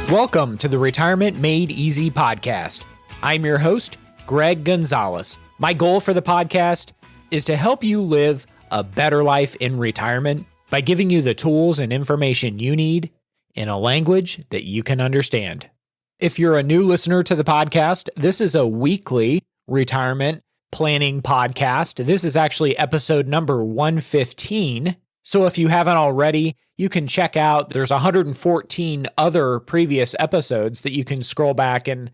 Welcome to the Retirement Made Easy podcast. I'm your host, Greg Gonzalez. My goal for the podcast is to help you live a better life in retirement by giving you the tools and information you need in a language that you can understand. If you're a new listener to the podcast, this is a weekly retirement planning podcast. This is actually episode number 115. So if you haven't already, you can check out, there's 114 other previous episodes that you can scroll back and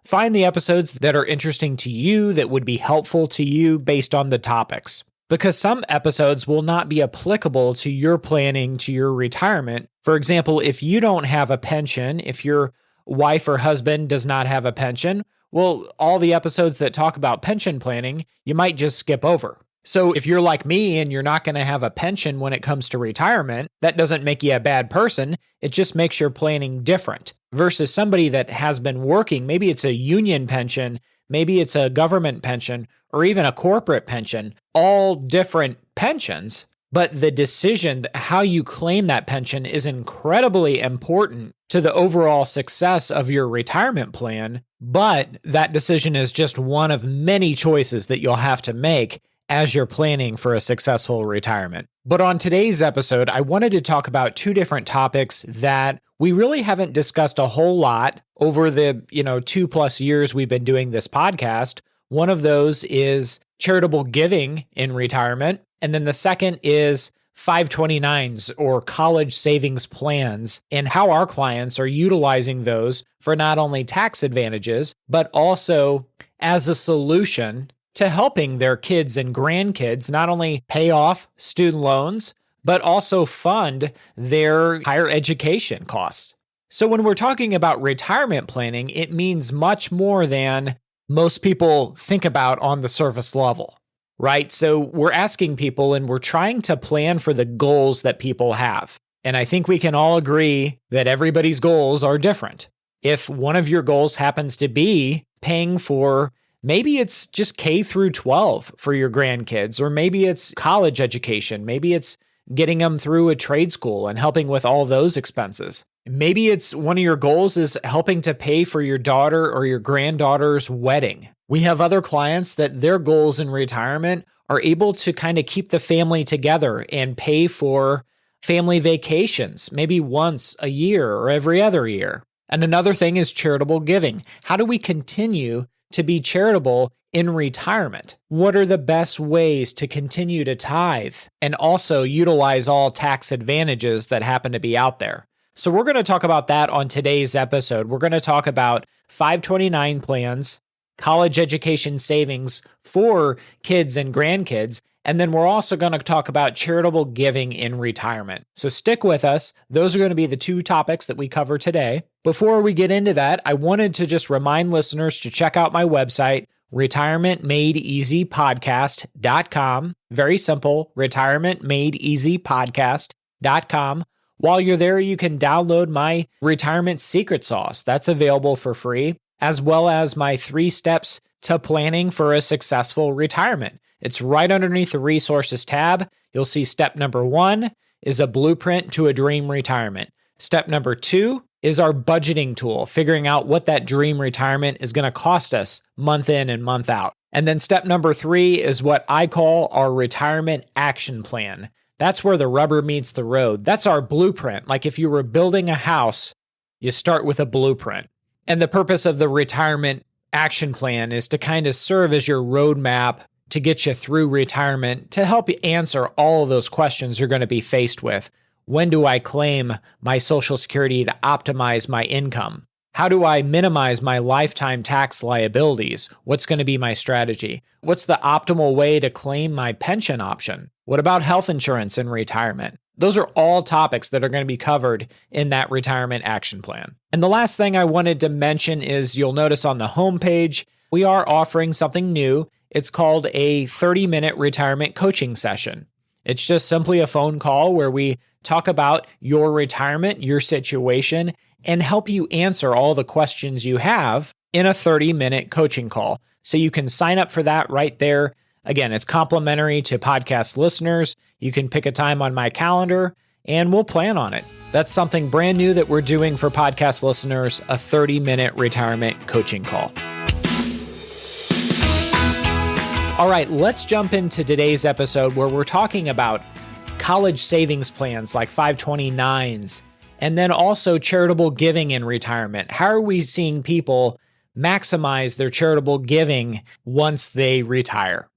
find the episodes that are interesting to you, that would be helpful to you based on the topics. Because some episodes will not be applicable to your planning, to your retirement. For example, if you don't have a pension, if your wife or husband does not have a pension, well, all the episodes that talk about pension planning, you might just skip over. So if you're like me and you're not going to have a pension when it comes to retirement, that doesn't make you a bad person. It just makes your planning different versus somebody that has been working. Maybe it's a union pension, maybe it's a government pension, or even a corporate pension, all different pensions. But the decision, how you claim that pension, is incredibly important to the overall success of your retirement plan. But that decision is just one of many choices that you'll have to make as you're planning for a successful retirement. But on today's episode, I wanted to talk about two different topics that we really haven't discussed a whole lot over the 2+ years we've been doing this podcast. One of those is charitable giving in retirement. And then the second is 529s or college savings plans and how our clients are utilizing those for not only tax advantages, but also as a solution to helping their kids and grandkids not only pay off student loans, but also fund their higher education costs. So when we're talking about retirement planning, it means much more than most people think about on the surface level, right? So we're asking people and we're trying to plan for the goals that people have. And I think we can all agree that everybody's goals are different. If one of your goals happens to be paying for, maybe it's just K through 12 for your grandkids, or maybe it's college education. Maybe it's getting them through a trade school and helping with all those expenses. Maybe it's one of your goals is helping to pay for your daughter or your granddaughter's wedding. We have other clients that their goals in retirement are able to kind of keep the family together and pay for family vacations, maybe once a year or every other year. And another thing is charitable giving. How do we continue to be charitable in retirement? What are the best ways to continue to tithe and also utilize all tax advantages that happen to be out there? So we're going to talk about that on today's episode. We're going to talk about 529 plans, college education savings for kids and grandkids, and then we're also going to talk about charitable giving in retirement. So stick with us. Those are going to be the two topics that we cover today. Before we get into that, I wanted to just remind listeners to check out my website, retirementmadeeasypodcast.com. Very simple, retirementmadeeasypodcast.com. While you're there, you can download my retirement secret sauce. That's available for free, as well as my 3 steps to planning for a successful retirement. It's right underneath the resources tab. You'll see step number 1 is a blueprint to a dream retirement. Step number 2 is our budgeting tool, figuring out what that dream retirement is going to cost us month in and month out. And then step number 3 is what I call our retirement action plan. That's where the rubber meets the road. That's our blueprint. Like if you were building a house, you start with a blueprint. And the purpose of the retirement action plan is to kind of serve as your roadmap to get you through retirement, to help you answer all of those questions you're going to be faced with. When do I claim my Social Security to optimize my income? How do I minimize my lifetime tax liabilities? What's going to be my strategy? What's the optimal way to claim my pension option? What about health insurance in retirement? Those are all topics that are going to be covered in that retirement action plan. And the last thing I wanted to mention is you'll notice on the homepage, we are offering something new. It's called a 30-minute retirement coaching session. It's just simply a phone call where we talk about your retirement, your situation, and help you answer all the questions you have in a 30-minute coaching call. So you can sign up for that right there. Again, it's complimentary to podcast listeners. You can pick a time on my calendar and we'll plan on it. That's something brand new that we're doing for podcast listeners, a 30-minute retirement coaching call. All right, let's jump into today's episode where we're talking about college savings plans like 529s, and then also charitable giving in retirement. How are we seeing people maximize their charitable giving once they retire?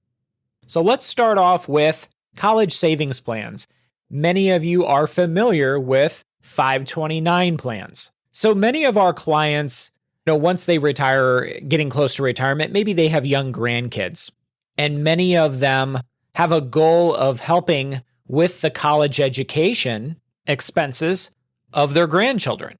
So let's start off with college savings plans. Many of you are familiar with 529 plans. So many of our clients, once they retire, getting close to retirement, maybe they have young grandkids. And many of them have a goal of helping with the college education expenses of their grandchildren.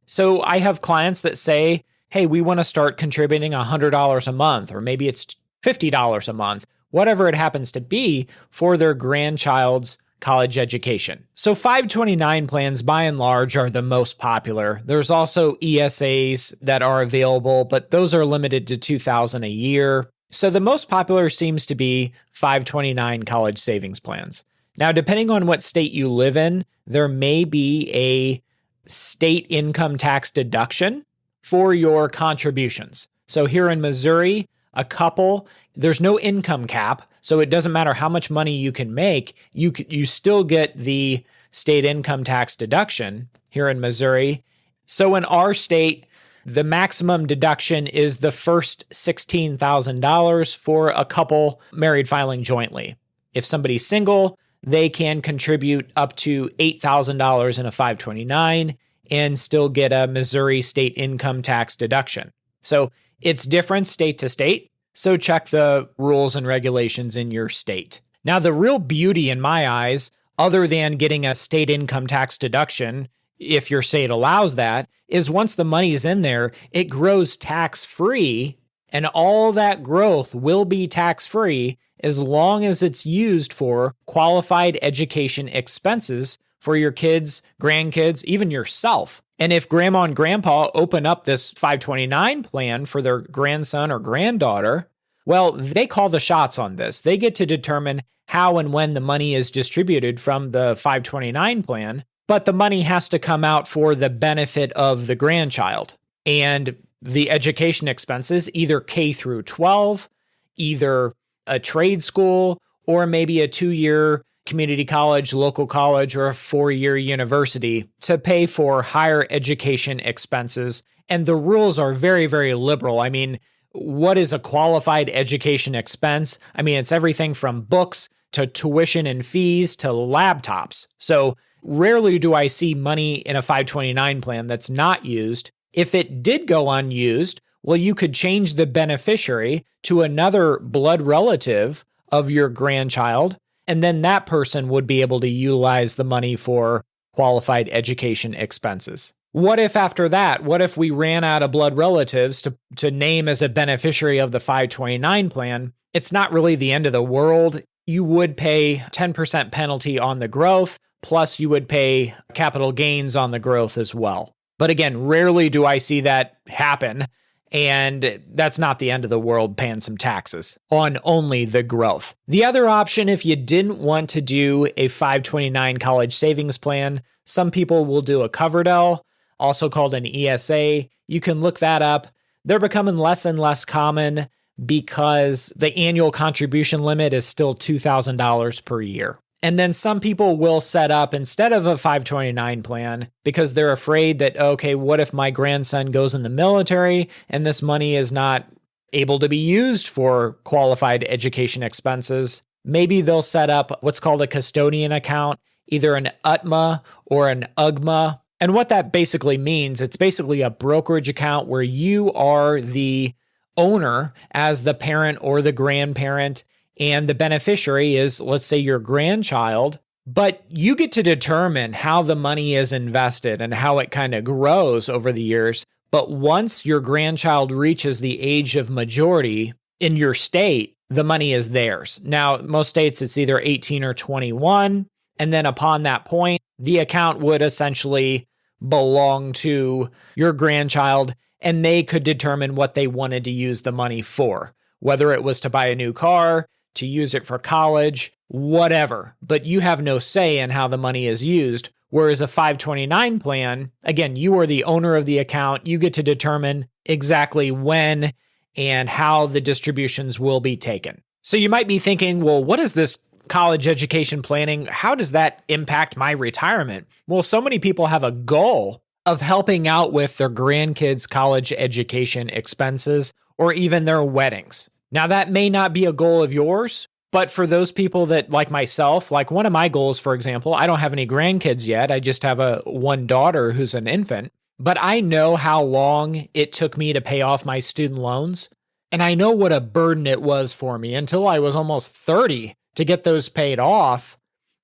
So I have clients that say, hey, we want to start contributing $100 a month, or maybe it's $50 a month, whatever it happens to be for their grandchild's college education. So 529 plans by and large are the most popular. There's also ESAs that are available, but those are limited to $2,000 a year. So the most popular seems to be 529 college savings plans. Now, depending on what state you live in, there may be a state income tax deduction for your contributions. So here in Missouri, a couple, there's no income cap, so it doesn't matter how much money you can make, you still get the state income tax deduction here in Missouri. So in our state, the maximum deduction is the first $16,000 for a couple married filing jointly. If somebody's single, they can contribute up to $8,000 in a 529 and still get a Missouri state income tax deduction. So it's different state to state. So check the rules and regulations in your state. Now, the real beauty in my eyes, other than getting a state income tax deduction, if your state allows that, is once the money's in there, it grows tax-free, and all that growth will be tax-free as long as it's used for qualified education expenses for your kids, grandkids, even yourself. And if grandma and grandpa open up this 529 plan for their grandson or granddaughter, well, they call the shots on this. They get to determine how and when the money is distributed from the 529 plan, but the money has to come out for the benefit of the grandchild. And the education expenses, either K through 12, either a trade school, or maybe a 2-year community college, local college, or a 4-year university to pay for higher education expenses. And the rules are very, very liberal. I mean, what is a qualified education expense? I mean, it's everything from books to tuition and fees to laptops. So rarely do I see money in a 529 plan that's not used. If it did go unused, well, you could change the beneficiary to another blood relative of your grandchild, and then that person would be able to utilize the money for qualified education expenses. What if after that, what if we ran out of blood relatives to name as a beneficiary of the 529 plan? It's not really the end of the world. You would pay 10% penalty on the growth, plus you would pay capital gains on the growth as well. But again, rarely do I see that happen. And that's not the end of the world, paying some taxes on only the growth. The other option, if you didn't want to do a 529 college savings plan, some people will do a Coverdell, also called an ESA. You can look that up. They're becoming less and less common because the annual contribution limit is still $2,000 per year. And then some people will set up instead of a 529 plan because they're afraid that, okay, what if my grandson goes in the military and this money is not able to be used for qualified education expenses? Maybe they'll set up what's called a custodian account, either an UTMA or an UGMA. And what that basically means, it's basically a brokerage account where you are the owner as the parent or the grandparent, and the beneficiary is, let's say, your grandchild, but you get to determine how the money is invested and how it kind of grows over the years. But once your grandchild reaches the age of majority in your state, the money is theirs. Now, most states, it's either 18 or 21. And then upon that point, the account would essentially belong to your grandchild, and they could determine what they wanted to use the money for, whether it was to buy a new car, to use it for college, whatever, but you have no say in how the money is used. Whereas a 529 plan, again, you are the owner of the account. You get to determine exactly when and how the distributions will be taken. So you might be thinking, well, what is this college education planning? How does that impact my retirement? Well, so many people have a goal of helping out with their grandkids' college education expenses or even their weddings. Now, that may not be a goal of yours, but for those people that, like myself, like one of my goals, for example, I don't have any grandkids yet. I just have one daughter who's an infant, but I know how long it took me to pay off my student loans. And I know what a burden it was for me until I was almost 30 to get those paid off.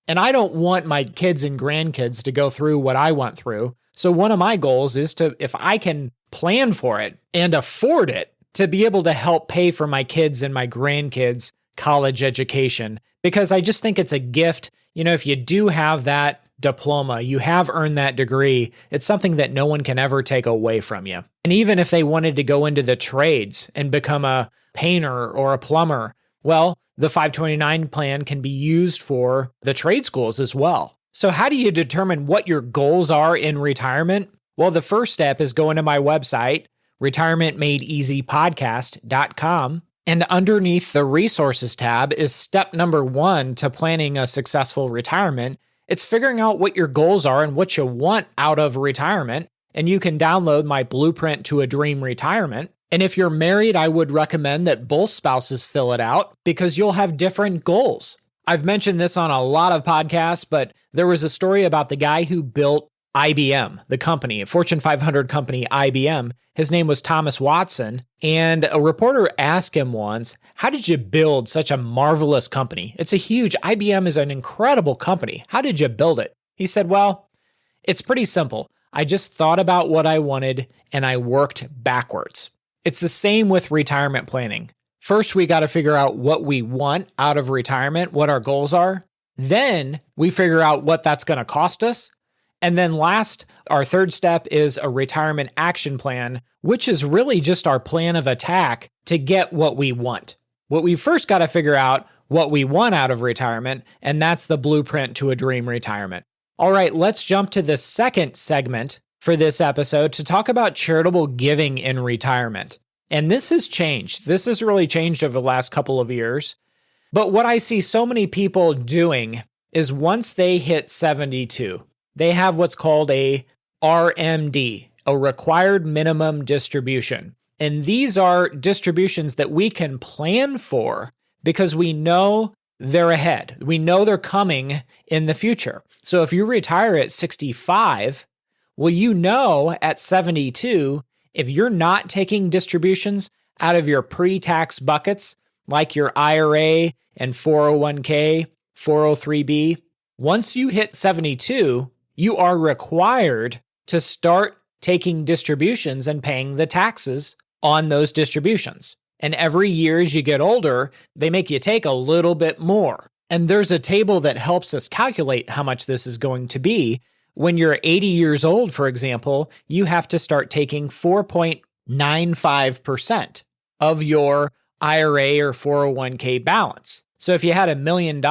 And I don't want my kids and grandkids to go through what I went through. So one of my goals is to, if I can plan for it and afford it, to be able to help pay for my kids and my grandkids' college education, because I just think it's a gift. You know, if you do have that diploma, you have earned that degree, it's something that no one can ever take away from you. And even if they wanted to go into the trades and become a painter or a plumber, well, the 529 plan can be used for the trade schools as well. So how do you determine what your goals are in retirement? Well, the first step is going to my website, retirementmadeeasypodcast.com. And underneath the resources tab is step number 1 to planning a successful retirement. It's figuring out what your goals are and what you want out of retirement. And you can download my Blueprint to a Dream Retirement. And if you're married, I would recommend that both spouses fill it out because you'll have different goals. I've mentioned this on a lot of podcasts, but there was a story about the guy who built IBM, the company, a Fortune 500 company, IBM. His name was Thomas Watson. And a reporter asked him once, how did you build such a marvelous company? It's a huge, IBM is an incredible company. How did you build it? He said, well, it's pretty simple. I just thought about what I wanted and I worked backwards. It's the same with retirement planning. First, we got to figure out what we want out of retirement, what our goals are. Then we figure out what that's going to cost us. And then last, our third step is a retirement action plan, which is really just our plan of attack to get what we want. What we first got to figure out what we want out of retirement, and that's the Blueprint to a Dream Retirement. All right, let's jump to the second segment for this episode to talk about charitable giving in retirement. And this has changed. This has really changed over the last couple of years. But what I see so many people doing is once they hit 72, they have what's called a RMD, a required minimum distribution. And these are distributions that we can plan for because we know they're ahead. We know they're coming in the future. So if you retire at 65, well, you know at 72, if you're not taking distributions out of your pre-tax buckets, like your IRA and 401k, 403b, once you hit 72, you are required to start taking distributions and paying the taxes on those distributions. And every year as you get older, they make you take a little bit more. And there's a table that helps us calculate how much this is going to be. When you're 80 years old, for example, you have to start taking 4.95% of your IRA or 401k balance. So if you had $1 million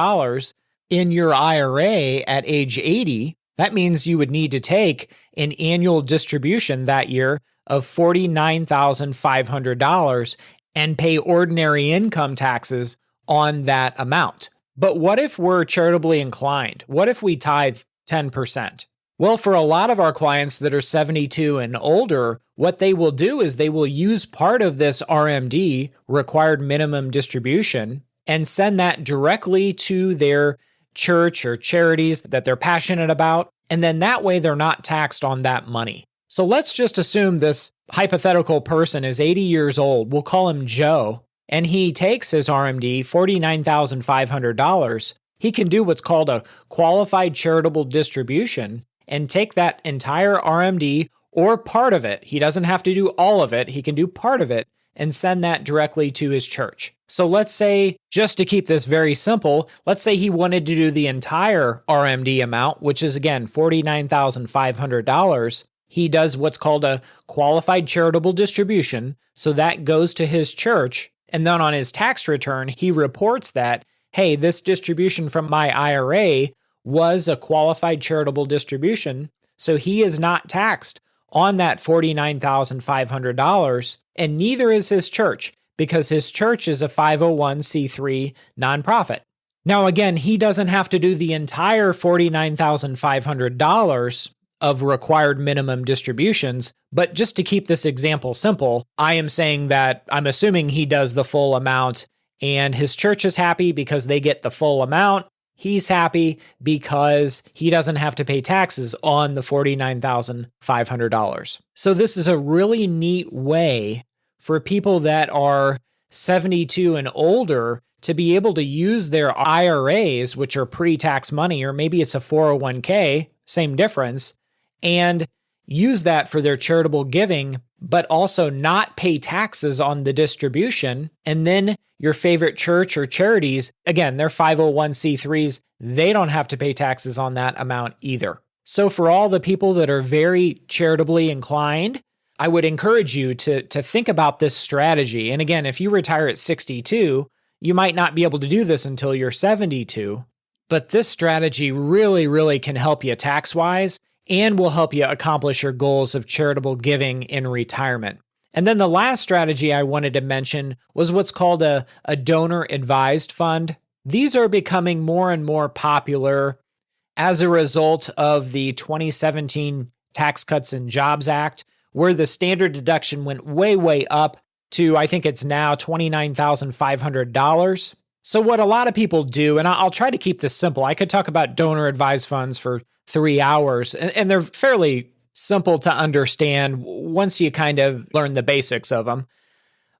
in your IRA at age 80, that means you would need to take an annual distribution that year of $49,500 and pay ordinary income taxes on that amount. But what if we're charitably inclined? What if we tithe 10%? Well, for a lot of our clients that are 72 and older, what they will do is they will use part of this RMD, required minimum distribution, and send that directly to their church or charities that they're passionate about. And then that way they're not taxed on that money. So let's just assume this hypothetical person is 80 years old. We'll call him Joe. And he takes his RMD, $49,500. He can do what's called a qualified charitable distribution and take that entire RMD or part of it. He doesn't have to do all of it. He can do part of it and send that directly to his church. So let's say, just to keep this very simple, let's say he wanted to do the entire RMD amount, which is again, $49,500. He does what's called a qualified charitable distribution. So that goes to his church. And then on his tax return, he reports that, hey, this distribution from my IRA was a qualified charitable distribution. So he is not taxed on that $49,500, and neither is his church, because his church is a 501c3 nonprofit. Now, again, he doesn't have to do the entire $49,500 of required minimum distributions, but just to keep this example simple, I am saying that I'm assuming he does the full amount, and his church is happy because they get the full amount. He's happy because he doesn't have to pay taxes on the $49,500. So this is a really neat way for people that are 72 and older to be able to use their IRAs, which are pre-tax money, or maybe it's a 401k, same difference, and use that for their charitable giving, but also not pay taxes on the distribution. And then your favorite church or charities, again, they're 501c3s, they don't have to pay taxes on that amount either. So for all the people that are very charitably inclined, I would encourage you to think about this strategy. And again, if you retire at 62, you might not be able to do this until you're 72, but this strategy really, really can help you tax-wise and will help you accomplish your goals of charitable giving in retirement. And then the last strategy I wanted to mention was what's called a donor-advised fund. These are becoming more and more popular as a result of the 2017 Tax Cuts and Jobs Act, where the standard deduction went way, way up to, I think it's now $29,500. So what a lot of people do, and I'll try to keep this simple. I could talk about donor-advised funds for 3 hours, and they're fairly simple to understand once you kind of learn the basics of them.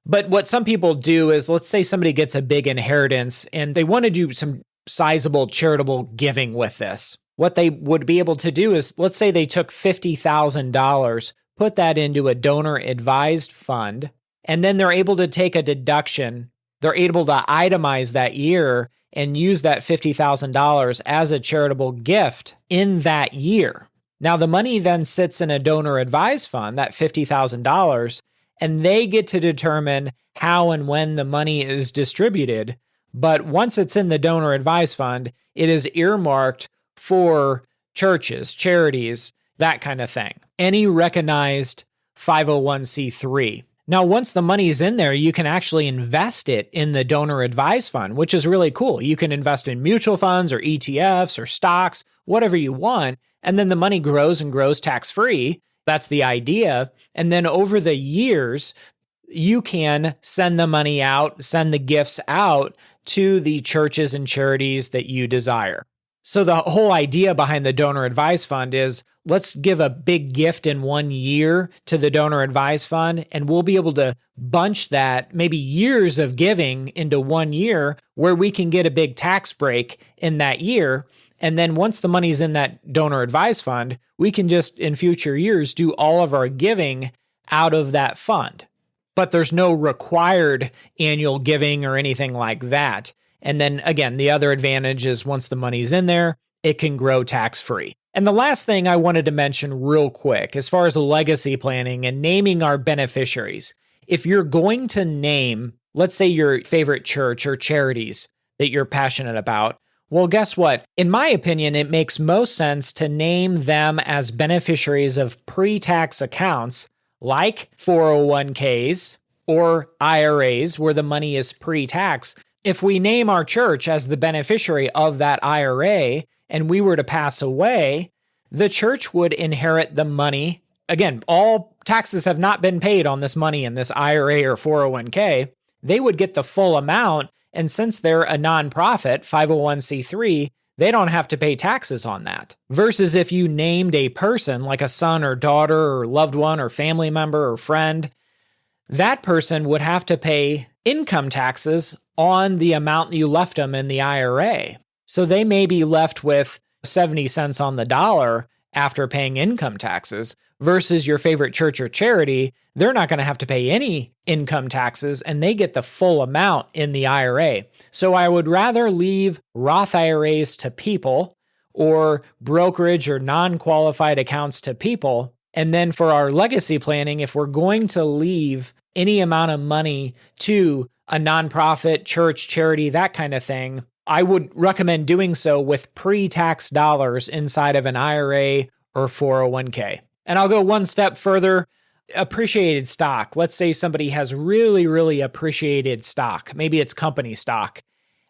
But what some people do is, let's say somebody gets a big inheritance and they want to do some sizable charitable giving with this. What they would be able to do is, let's say they took $50,000, put that into a donor-advised fund, and then they're able to take a deduction. They're able to itemize that year and use that $50,000 as a charitable gift in that year. Now, the money then sits in a donor-advised fund, that $50,000, and they get to determine how and when the money is distributed. But once it's in the donor-advised fund, it is earmarked for churches, charities, that kind of thing. Any recognized 501c3. Now, once the money's in there, you can actually invest it in the donor advised fund, which is really cool. You can invest in mutual funds or ETFs or stocks, whatever you want, and then the money grows and grows tax-free. That's the idea. And then over the years, you can send the money out, send the gifts out to the churches and charities that you desire. So the whole idea behind the donor advised fund is, let's give a big gift in 1 year to the donor advised fund, and we'll be able to bunch that maybe years of giving into 1 year where we can get a big tax break in that year. And then once the money's in that donor advised fund, we can just in future years do all of our giving out of that fund. But there's no required annual giving or anything like that. And then again, the other advantage is once the money's in there, it can grow tax-free. And the last thing I wanted to mention real quick, as far as legacy planning and naming our beneficiaries, if you're going to name, let's say your favorite church or charities that you're passionate about, well, guess what? In my opinion, it makes most sense to name them as beneficiaries of pre-tax accounts like 401ks or IRAs where the money is pre-tax. If we name our church as the beneficiary of that IRA and we were to pass away, the church would inherit the money. Again, all taxes have not been paid on this money in this IRA or 401k. They would get the full amount. And since they're a nonprofit, 501c3, they don't have to pay taxes on that. Versus if you named a person like a son or daughter or loved one or family member or friend, that person would have to pay income taxes on the amount you left them in the IRA. So they may be left with 70 cents on the dollar after paying income taxes versus your favorite church or charity. They're not going to have to pay any income taxes and they get the full amount in the IRA. So I would rather leave Roth IRAs to people or brokerage or non-qualified accounts to people. And then for our legacy planning, if we're going to leave any amount of money to a nonprofit, church, charity, that kind of thing, I would recommend doing so with pre-tax dollars inside of an IRA or 401k. And I'll go one step further. Appreciated stock. Let's say somebody has really, really appreciated stock. Maybe it's company stock.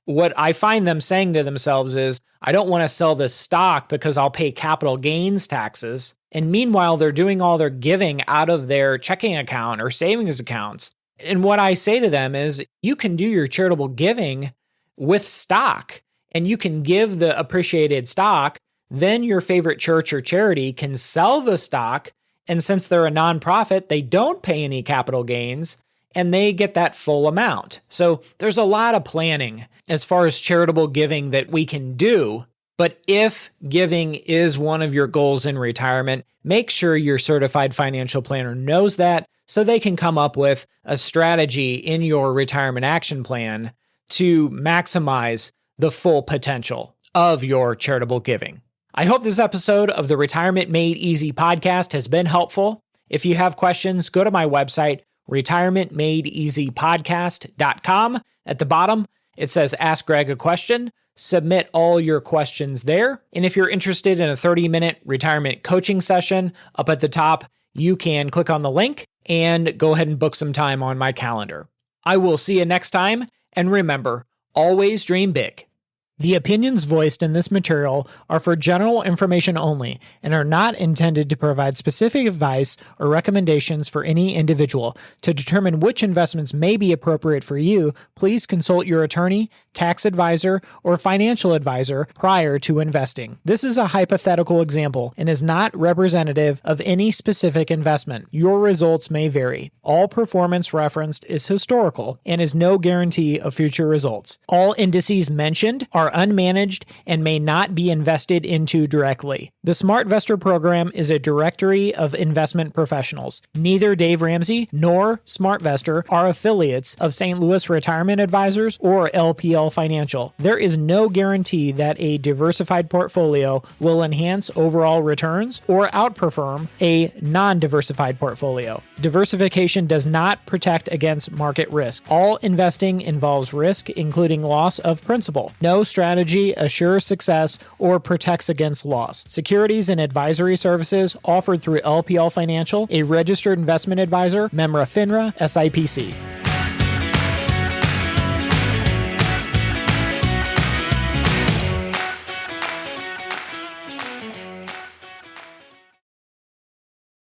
What I find them saying to themselves is, I don't want to sell this stock because I'll pay capital gains taxes. And meanwhile, they're doing all their giving out of their checking account or savings accounts. And what I say to them is, you can do your charitable giving with stock, and you can give the appreciated stock. Then your favorite church or charity can sell the stock. And since they're a nonprofit, they don't pay any capital gains and they get that full amount. So there's a lot of planning as far as charitable giving that we can do. But if giving is one of your goals in retirement, make sure your certified financial planner knows that so they can come up with a strategy in your retirement action plan to maximize the full potential of your charitable giving. I hope this episode of the Retirement Made Easy podcast has been helpful. If you have questions, go to my website, retirementmadeeasypodcast.com. At the bottom, it says Ask Greg a Question. Submit all your questions there. And if you're interested in a 30-minute retirement coaching session, up at the top, you can click on the link and go ahead and book some time on my calendar. I will see you next time. And remember, always dream big. The opinions voiced in this material are for general information only and are not intended to provide specific advice or recommendations for any individual. To determine which investments may be appropriate for you, please consult your attorney, tax advisor, or financial advisor prior to investing. This is a hypothetical example and is not representative of any specific investment. Your results may vary. All performance referenced is historical and is no guarantee of future results. All indices mentioned are unmanaged and may not be invested into directly. The SmartVestor program is a directory of investment professionals. Neither Dave Ramsey nor SmartVestor are affiliates of St. Louis Retirement Advisors or LPL Financial. There is no guarantee that a diversified portfolio will enhance overall returns or outperform a non-diversified portfolio. Diversification does not protect against market risk. All investing involves risk, including loss of principal. No strategy assures success or protects against loss. Securities and advisory services offered through LPL Financial, a registered investment advisor, member FINRA, SIPC.